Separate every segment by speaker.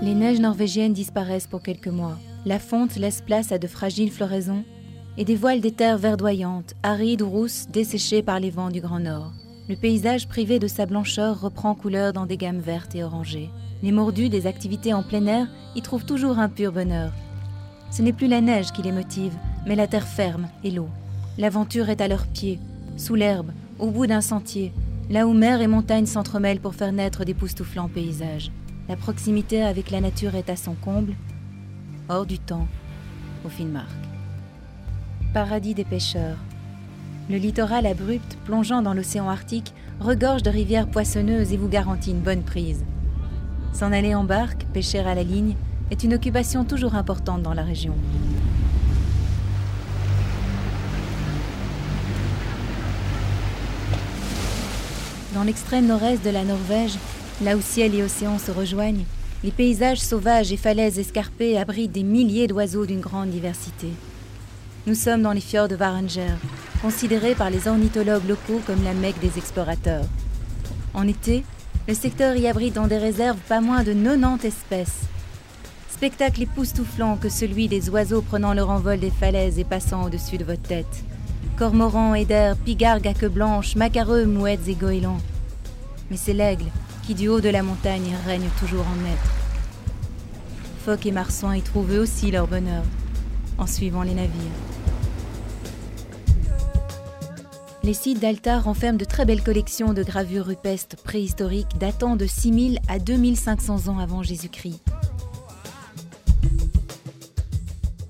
Speaker 1: Les neiges norvégiennes disparaissent pour quelques mois. La fonte laisse place à de fragiles floraisons et dévoile des terres verdoyantes, arides ou rousses, desséchées par les vents du Grand Nord. Le paysage privé de sa blancheur reprend couleur dans des gammes vertes et orangées. Les mordus des activités en plein air y trouvent toujours un pur bonheur. Ce n'est plus la neige qui les motive, mais la terre ferme et l'eau. L'aventure est à leurs pieds, sous l'herbe, au bout d'un sentier, là où mer et montagne s'entremêlent pour faire naître d'époustouflants paysages. La proximité avec la nature est à son comble, hors du temps, au Finnmark. Paradis des pêcheurs. Le littoral abrupt, plongeant dans l'océan Arctique, regorge de rivières poissonneuses et vous garantit une bonne prise. S'en aller en barque, pêcher à la ligne, est une occupation toujours importante dans la région. Dans l'extrême nord-est de la Norvège, là où ciel et océan se rejoignent, les paysages sauvages et falaises escarpées abritent des milliers d'oiseaux d'une grande diversité. Nous sommes dans les fjords de Varanger, considérés par les ornithologues locaux comme la Mecque des explorateurs. En été, le secteur y abrite dans des réserves pas moins de 90 espèces. Spectacle époustouflant que celui des oiseaux prenant leur envol des falaises et passant au-dessus de votre tête. Cormorans, éders, pigargues à queue blanche, macareux, mouettes et goélands. Mais c'est l'aigle qui, du haut de la montagne, règne toujours en maître. Phoques et marsouins y trouvent eux aussi leur bonheur, en suivant les navires. Les sites d'Alta renferment de très belles collections de gravures rupestres préhistoriques datant de 6000 à 2500 ans avant Jésus-Christ.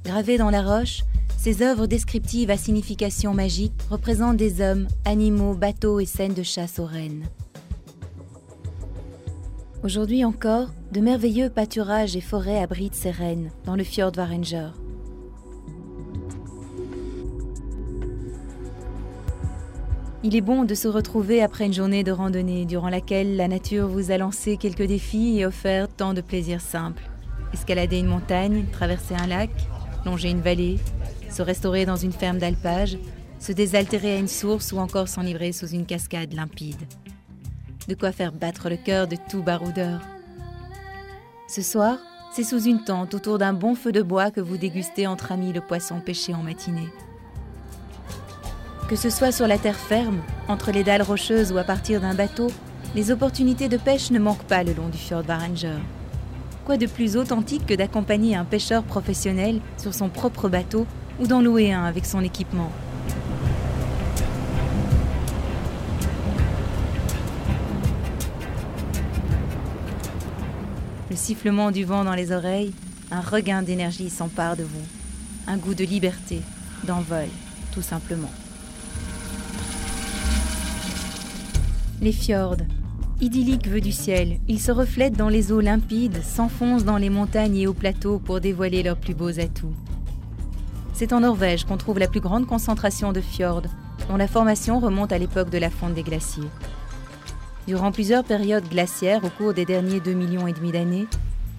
Speaker 1: Gravées dans la roche, ces œuvres descriptives à signification magique représentent des hommes, animaux, bateaux et scènes de chasse aux rennes. Aujourd'hui encore, de merveilleux pâturages et forêts abritent ces rennes dans le fjord Varanger. Il est bon de se retrouver après une journée de randonnée durant laquelle la nature vous a lancé quelques défis et offert tant de plaisirs simples. Escalader une montagne, traverser un lac, longer une vallée, se restaurer dans une ferme d'alpage, se désaltérer à une source ou encore s'enivrer sous une cascade limpide. De quoi faire battre le cœur de tout baroudeur. Ce soir, c'est sous une tente autour d'un bon feu de bois que vous dégustez entre amis le poisson pêché en matinée. Que ce soit sur la terre ferme, entre les dalles rocheuses ou à partir d'un bateau, les opportunités de pêche ne manquent pas le long du fjord Varanger. Quoi de plus authentique que d'accompagner un pêcheur professionnel sur son propre bateau ou d'en louer un avec son équipement. Le sifflement du vent dans les oreilles, un regain d'énergie s'empare de vous. Un goût de liberté, d'envol, tout simplement. Les fjords, idylliques vœux du ciel, ils se reflètent dans les eaux limpides, s'enfoncent dans les montagnes et aux plateaux pour dévoiler leurs plus beaux atouts. C'est en Norvège qu'on trouve la plus grande concentration de fjords, dont la formation remonte à l'époque de la fonte des glaciers. Durant plusieurs périodes glaciaires au cours des derniers 2,5 millions d'années,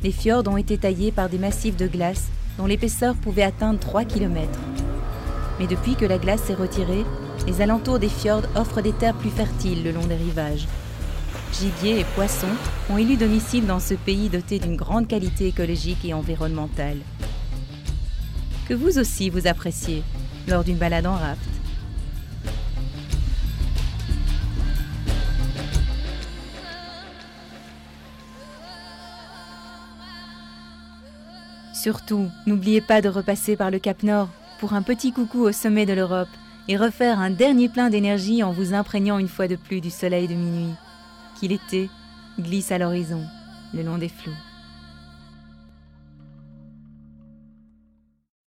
Speaker 1: les fjords ont été taillés par des massifs de glace dont l'épaisseur pouvait atteindre 3 km. Mais depuis que la glace s'est retirée, les alentours des fjords offrent des terres plus fertiles le long des rivages. Gibier et poissons ont élu domicile dans ce pays doté d'une grande qualité écologique et environnementale. Que vous aussi vous appréciez lors d'une balade en raft. Surtout, n'oubliez pas de repasser par le Cap Nord pour un petit coucou au sommet de l'Europe et refaire un dernier plein d'énergie en vous imprégnant une fois de plus du soleil de minuit, qui l'été glisse à l'horizon, le long des flots.